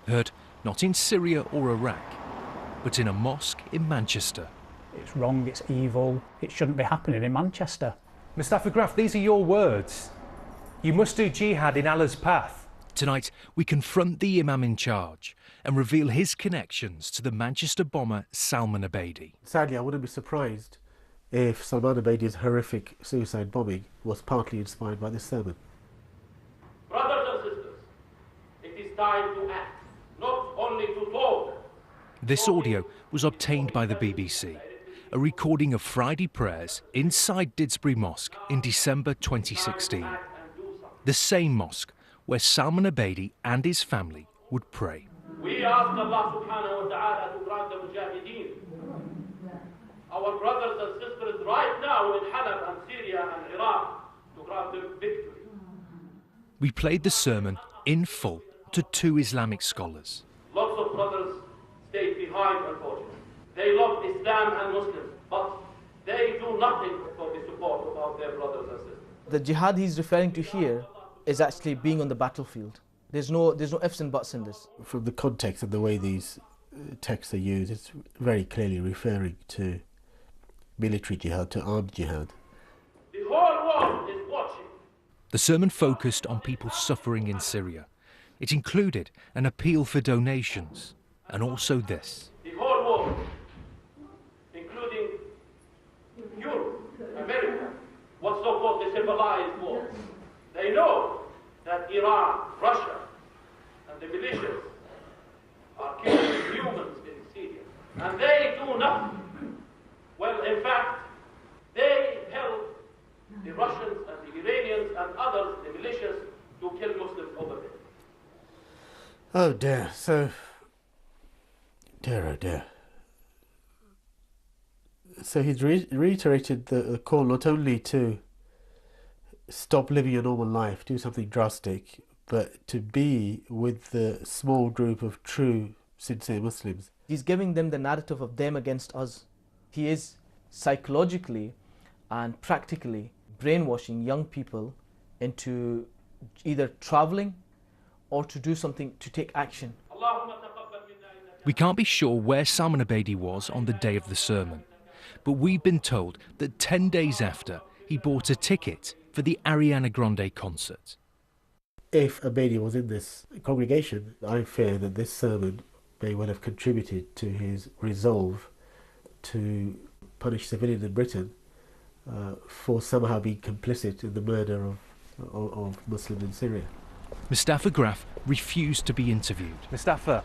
Heard not in Syria or Iraq, but in a mosque in Manchester. It's wrong, it's evil, it shouldn't be happening in Manchester. Mustafa Graf, these are your words. You must do jihad in Allah's path. Tonight, we confront the imam in charge and reveal his connections to the Manchester bomber Salman Abedi. Sadly, I wouldn't be surprised if Salman Abedi's horrific suicide bombing was partly inspired by this sermon. Brothers and sisters, it is time to act, not only to talk. This audio was obtained by the BBC, a recording of Friday prayers inside Didsbury Mosque in December 2016. The same mosque where Salman Abedi and his family would pray. We ask Allah subhanahu wa ta'ala to grant the mujahideen, our brothers and sisters right now in Halab and Syria and Iraq, to grant them victory. We played the sermon in full to 2 Islamic scholars. Lots of brothers stayed behind, unfortunately. They love Islam and Muslims, but they do nothing for the support of their brothers and sisters. The jihad he's referring to here is actually being on the battlefield. There's no ifs and buts in this. From the context and the way these texts are used, it's very clearly referring to military jihad, to armed jihad. The whole world is watching. The sermon focused on people suffering in Syria. It included an appeal for donations and also this. The whole world, including Europe, America, what's so-called the civilized world, they know that Iran, Russia, and the militias are killing humans in Syria. And they do nothing. Well, in fact, they help the Russians and the Iranians and others, the militias, to kill Muslims over there. Oh dear, so... dear, oh dear. So he's reiterated the call not only to stop living a normal life, do something drastic, but to be with the small group of true, sincere Muslims. He's giving them the narrative of them against us. He is psychologically and practically brainwashing young people into either travelling or to do something, to take action. We can't be sure where Salman Abedi was on the day of the sermon, but we've been told that 10 days after, he bought a ticket for the Ariana Grande concert. If Abedi was in this congregation, I fear that this sermon may well have contributed to his resolve to punish civilians in Britain for somehow being complicit in the murder of Muslims in Syria. Mustafa Graf refused to be interviewed. Mustafa,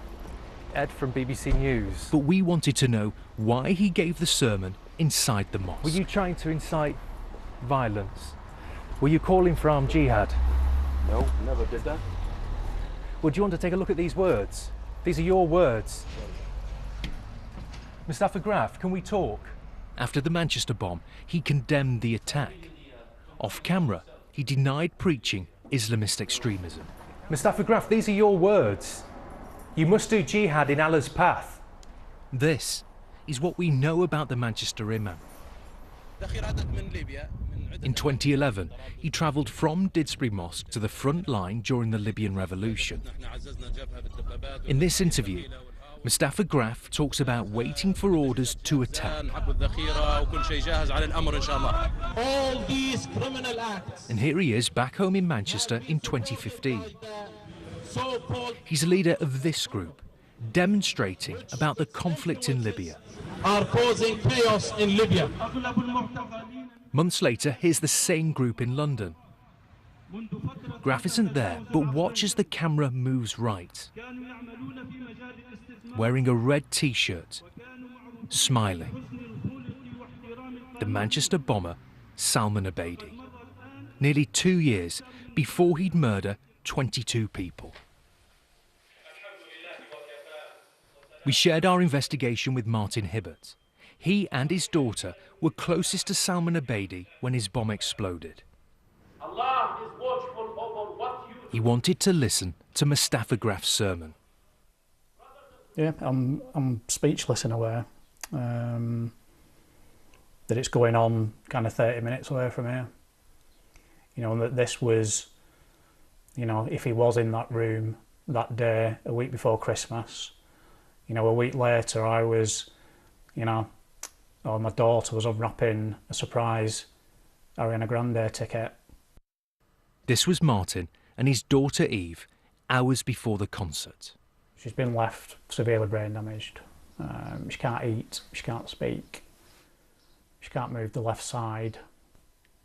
Ed from BBC News. But we wanted to know why he gave the sermon inside the mosque. Were you trying to incite violence? Were you calling for armed jihad? No, never did that. Well, do you want to take a look at these words? These are your words. Mustafa Graf, can we talk? After the Manchester bomb, he condemned the attack. Off camera, he denied preaching Islamist extremism. Mustafa Graf, these are your words. You must do jihad in Allah's path. This is what we know about the Manchester imam. In 2011, he travelled from Didsbury Mosque to the front line during the Libyan revolution. In this interview, Mustafa Graf talks about waiting for orders to attack. All these criminal acts. And here he is back home in Manchester in 2015. He's a leader of this group, demonstrating about the conflict in Libya. Are causing chaos in Libya. Months later, here's the same group in London. Graf isn't there, but watch as the camera moves right. Wearing a red T-shirt, smiling. The Manchester bomber, Salman Abedi. Nearly 2 years before he'd murder 22 people. We shared our investigation with Martin Hibbert. He and his daughter were closest to Salman Abedi when his bomb exploded. Allah is watchful over what you do. He wanted to listen to Mustafa Graf's sermon. Yeah, I'm speechless in a way. That it's going on kind of 30 minutes away from here. You know, that this was, you know, if he was in that room that day, a week before Christmas. You know, a week later I was, you know, or my daughter was unwrapping a surprise Ariana Grande ticket. This was Martin and his daughter Eve hours before the concert. She's been left severely brain damaged. She can't eat, she can't speak, she can't move the left side.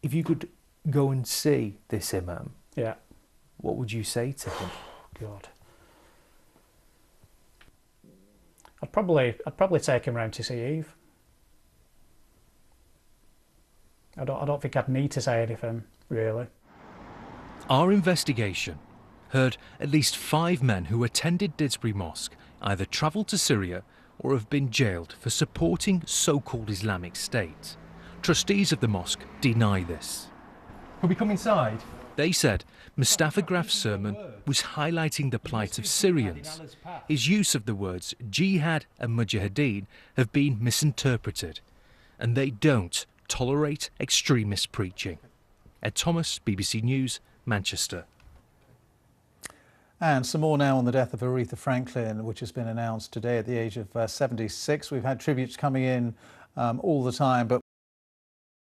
If you could go and see this imam, Yeah. what would you say to him? God. I'd probably take him round to see Eve. I don't think I'd need to say anything, really. Our investigation heard at least 5 men who attended Didsbury Mosque either travelled to Syria or have been jailed for supporting so-called Islamic State. Trustees of the mosque deny this. Could we come inside? They said Mustafa Graf's sermon was highlighting the plight of Syrians. His use of the words jihad and mujahideen have been misinterpreted, and they don't tolerate extremist preaching. Ed Thomas, BBC News, Manchester. And some more now on the death of Aretha Franklin, which has been announced today at the age of 76. We've had tributes coming in all the time, but